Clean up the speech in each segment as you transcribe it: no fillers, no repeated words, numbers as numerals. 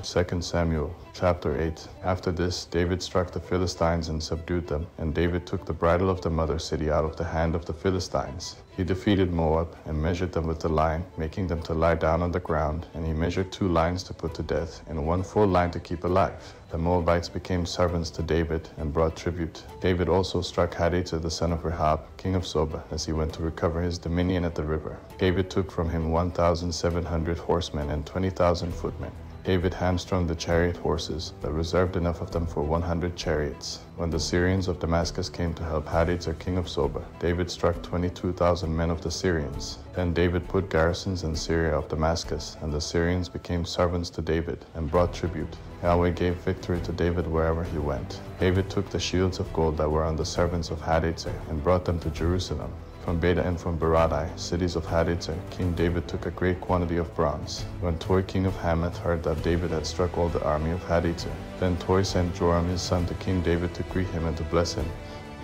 2 Samuel chapter 8. After this, David struck the Philistines and subdued them, and David took the bridle of the mother city out of the hand of the Philistines. He defeated Moab and measured them with the line, making them to lie down on the ground, and he measured 2 lines to put to death, and 1 full line to keep alive. The Moabites became servants to David and brought tribute. David also struck Hadaezer the son of Rehob, king of Zobah, as he went to recover his dominion at the river. David took from him 1,700 horsemen and 20,000 footmen. David hamstrung the chariot horses, but reserved enough of them for 100 chariots. When the Syrians of Damascus came to help Hadaezer king of Zobah, David struck 22,000 men of the Syrians. Then David put garrisons in Syria of Damascus, and the Syrians became servants to David and brought tribute. Yahweh gave victory to David wherever he went. David took the shields of gold that were on the servants of Hadaezer and brought them to Jerusalem. From Beta and from Baradai, cities of Hadaezer, King David took a great quantity of bronze. When Toi king of Hamath heard that David had struck all the army of Hadaezer, then Toi sent Joram his son to King David to greet him and to bless him,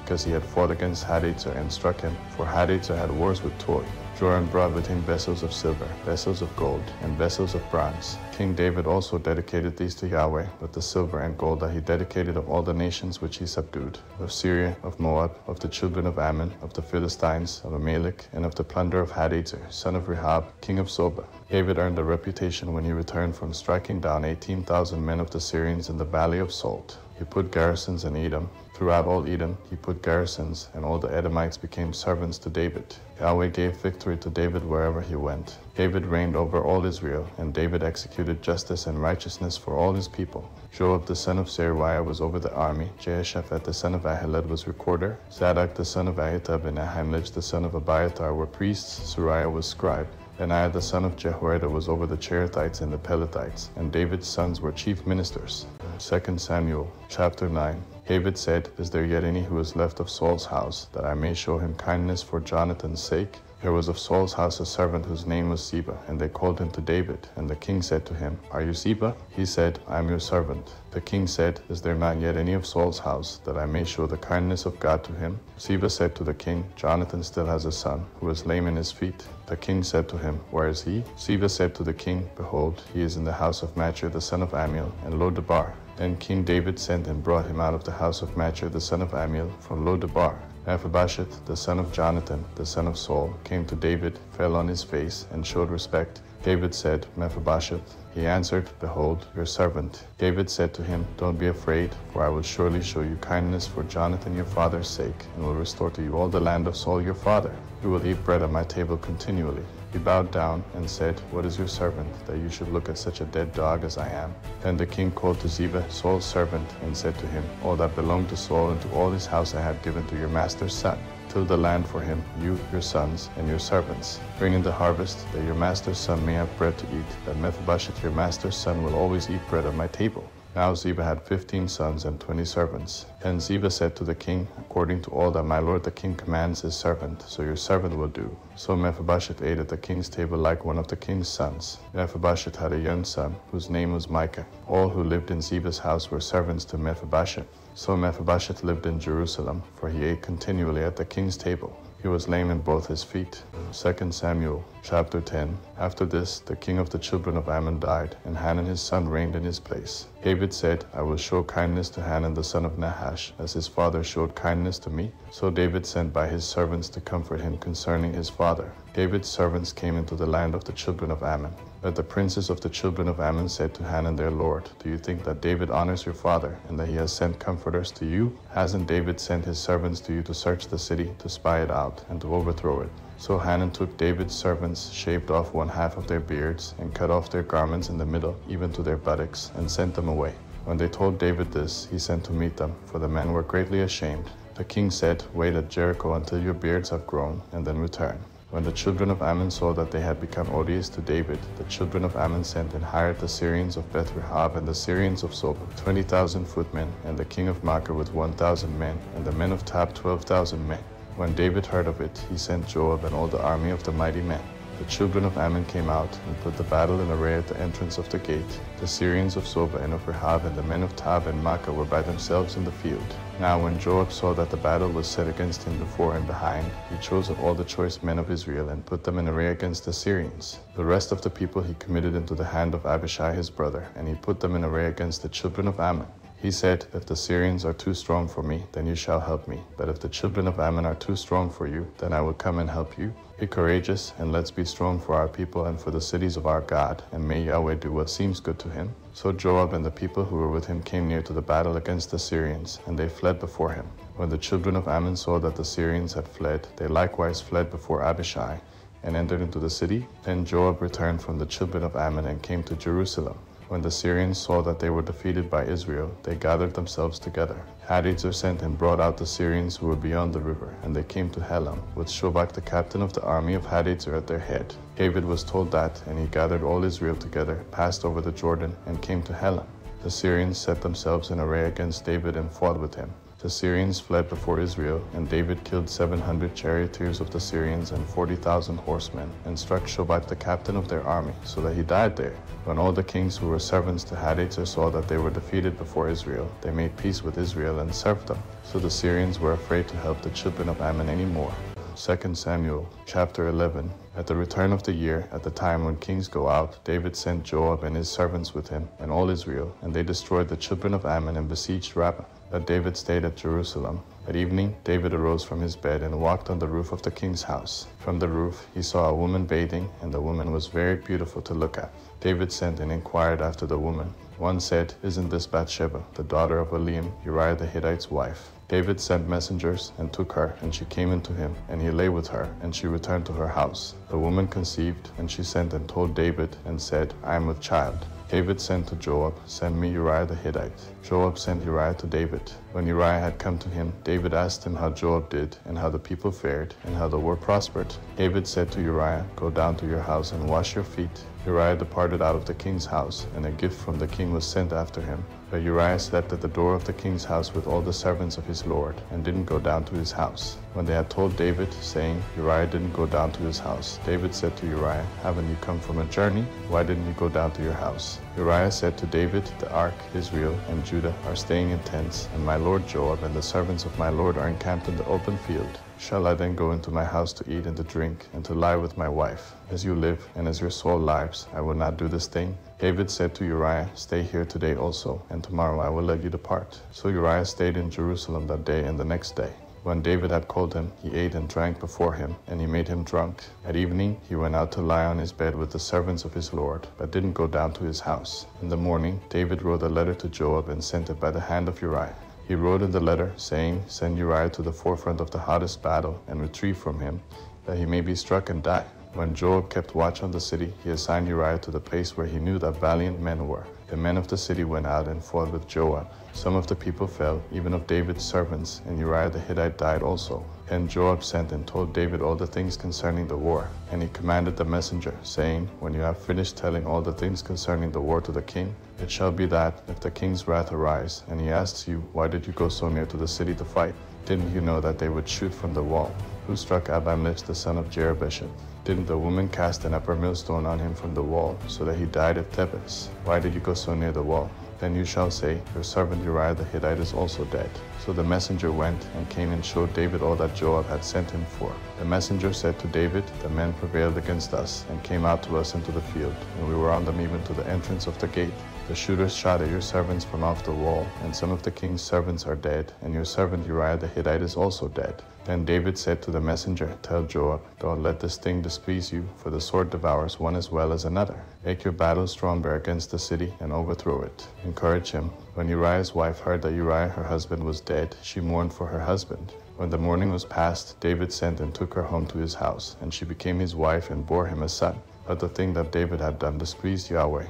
because he had fought against Hadaezer and struck him, for Hadaezer had wars with Toi. Joram brought with him vessels of silver, vessels of gold, and vessels of bronze. King David also dedicated these to Yahweh with the silver and gold that he dedicated of all the nations which he subdued, of Syria, of Moab, of the children of Ammon, of the Philistines, of Amalek, and of the plunder of Hadaezer, son of Rehob, king of Zobah. David earned a reputation when he returned from striking down 18,000 men of the Syrians in the valley of Salt. He put garrisons in Edom. Throughout all Edom he put garrisons, and all the Edomites became servants to David. Yahweh gave victory to David wherever he went. David reigned over all Israel, and David executed justice and righteousness for all his people. Joab the son of Zeruiah was over the army. Jehoshaphat the son of Ahilud was recorder. Zadok the son of Ahitub and Ahimelech the son of Abiathar were priests. Sariah was scribe. Benaiah the son of Jehoiada was over the Cherethites and the Pelethites, and David's sons were chief ministers. 2 Samuel chapter 9. David said, Is there yet any who is left of Saul's house, that I may show him kindness for Jonathan's sake? There was of Saul's house a servant whose name was Ziba, and they called him to David. And the king said to him, Are you Ziba? He said, I am your servant. The king said, Is there not yet any of Saul's house, that I may show the kindness of God to him? Ziba said to the king, Jonathan still has a son, who is lame in his feet. The king said to him, Where is he? Ziba said to the king, Behold, he is in the house of Machir the son of Ammiel, in Lo-debar. Then King David sent and brought him out of the house of Machir the son of Ammiel, from Lo-debar. Mephibosheth, the son of Jonathan, the son of Saul, came to David, fell on his face, and showed respect. David said, Mephibosheth. He answered, Behold, your servant. David said to him, Don't be afraid, for I will surely show you kindness for Jonathan your father's sake, and will restore to you all the land of Saul your father. You will eat bread at my table continually. He bowed down and said, What is your servant, that you should look at such a dead dog as I am? Then the king called to Ziba, Saul's servant, and said to him, All that belonged to Saul and to all his house I have given to your master's son. Till the land for him, you, your sons, and your servants. Bring in the harvest, that your master's son may have bread to eat, that Mephibosheth your master's son will always eat bread at my table. Now Ziba had 15 sons and 20 servants. Then Ziba said to the king, According to all that my lord the king commands his servant, so your servant will do. So Mephibosheth ate at the king's table like one of the king's sons. Mephibosheth had a young son, whose name was Micah. All who lived in Ziba's house were servants to Mephibosheth. So Mephibosheth lived in Jerusalem, for he ate continually at the king's table. He was lame in both his feet. 2 Samuel chapter 10. After this, the king of the children of Ammon died, and Hanan his son reigned in his place. David said, I will show kindness to Hanan the son of Nahash, as his father showed kindness to me. So David sent by his servants to comfort him concerning his father. David's servants came into the land of the children of Ammon. But the princes of the children of Ammon said to Hanan their lord, Do you think that David honors your father, and that he has sent comforters to you? Hasn't David sent his servants to you to search the city, to spy it out, and to overthrow it? So Hanan took David's servants, shaved off 1/2 of their beards, and cut off their garments in the middle, even to their buttocks, and sent them away. When they told David this, he sent to meet them, for the men were greatly ashamed. The king said, Wait at Jericho until your beards have grown, and then return. When the children of Ammon saw that they had become odious to David, the children of Ammon sent and hired the Syrians of Beth-rehob and the Syrians of Zobah, 20,000 footmen, and the king of Maachah with 1,000 men, and the men of Tab 12,000 men. When David heard of it, he sent Joab and all the army of the mighty men. the children of Ammon came out and put the battle in array at the entrance of the gate. The Syrians of Soba and of Rehav and the men of Tab and Makkah were by themselves in the field. Now when Joab saw that the battle was set against him before and behind, he chose all the choice men of Israel and put them in array against the Syrians. The rest of the people he committed into the hand of Abishai his brother, and he put them in array against the children of Ammon. He said, if the Syrians are too strong for me, then you shall help me. But if the children of Ammon are too strong for you, then I will come and help you. Be courageous, and let's be strong for our people and for the cities of our God, and may Yahweh do what seems good to him. So Joab and the people who were with him came near to the battle against the Syrians, and they fled before him. When the children of Ammon saw that the Syrians had fled, they likewise fled before Abishai, and entered into the city. Then Joab returned from the children of Ammon and came to Jerusalem. When the Syrians saw that they were defeated by Israel, they gathered themselves together. Hadadezer sent and brought out the Syrians who were beyond the river, and they came to Helam, with Shobach the captain of the army of Hadadezer at their head. David was told that, and he gathered all Israel together, passed over the Jordan, and came to Helam. The Syrians set themselves in array against David and fought with him. The Syrians fled before Israel, and David killed 700 charioteers of the Syrians and 40,000 horsemen, and struck Shobach the captain of their army, so that he died there. When all the kings who were servants to Hadadezer saw that they were defeated before Israel, they made peace with Israel and served them. So the Syrians were afraid to help the children of Ammon any more. 2 Samuel chapter 11. At the return of the year, at the time when kings go out, David sent Joab and his servants with him, and all Israel, and they destroyed the children of Ammon and besieged Rabbah. But David stayed at Jerusalem. At evening, David arose from his bed and walked on the roof of the king's house. From the roof, he saw a woman bathing, and the woman was very beautiful to look at. David sent and inquired after the woman. One said, "Isn't this Bathsheba, the daughter of Eliam, Uriah the Hittite's wife?" David sent messengers and took her, and she came into him, and he lay with her, and she returned to her house. The woman conceived, and she sent and told David, and said, "I am with child." David sent to Joab, "Send me Uriah the Hittite." Joab sent Uriah to David. When Uriah had come to him, David asked him how Joab did, and how the people fared, and how the war prospered. David said to Uriah, "Go down to your house and wash your feet." Uriah departed out of the king's house, and a gift from the king was sent after him. But Uriah slept at the door of the king's house with all the servants of his lord, and didn't go down to his house. When they had told David, saying, "Uriah didn't go down to his house," David said to Uriah, "Haven't you come from a journey? Why didn't you go down to your house?" Uriah said to David, "The ark, Israel, and Judah are staying in tents, and my lord Joab and the servants of my lord are encamped in the open field. Shall I then go into my house to eat and to drink, and to lie with my wife? As you live, and as your soul lives, I will not do this thing." David said to Uriah, "Stay here today also, and tomorrow I will let you depart." So Uriah stayed in Jerusalem that day and the next day. When David had called him, he ate and drank before him, and he made him drunk. At evening, he went out to lie on his bed with the servants of his lord, but didn't go down to his house. In the morning, David wrote a letter to Joab and sent it by the hand of Uriah. He wrote in the letter, saying, "Send Uriah to the forefront of the hottest battle, and retrieve from him, that he may be struck and die." When Joab kept watch on the city, he assigned Uriah to the place where he knew that valiant men were. The men of the city went out and fought with Joab. Some of the people fell, even of David's servants, and Uriah the Hittite died also. Then Joab sent and told David all the things concerning the war. And he commanded the messenger, saying, "When you have finished telling all the things concerning the war to the king, it shall be that, if the king's wrath arise, and he asks you, 'Why did you go so near to the city to fight?' Didn't you know that they would shoot from the wall? Who struck Abimelech the son of Jerubbesheth? Didn't the woman cast an upper millstone on him from the wall, so that he died at Thebez? Why did you go so near the wall?' Then you shall say, 'Your servant Uriah the Hittite is also dead.'" So the messenger went and came and showed David all that Joab had sent him for. The messenger said to David, "The men prevailed against us, and came out to us into the field, and we were on them even to the entrance of the gate. The shooters shot at your servants from off the wall, and some of the king's servants are dead, and your servant Uriah the Hittite is also dead." Then David said to the messenger, "Tell Joab, don't let this thing displease you, for the sword devours one as well as another. Make your battle stronger against the city, and overthrow it. Encourage him." When Uriah's wife heard that Uriah her husband was dead, she mourned for her husband. When the mourning was past, David sent and took her home to his house, and she became his wife and bore him a son. But the thing that David had done displeased Yahweh.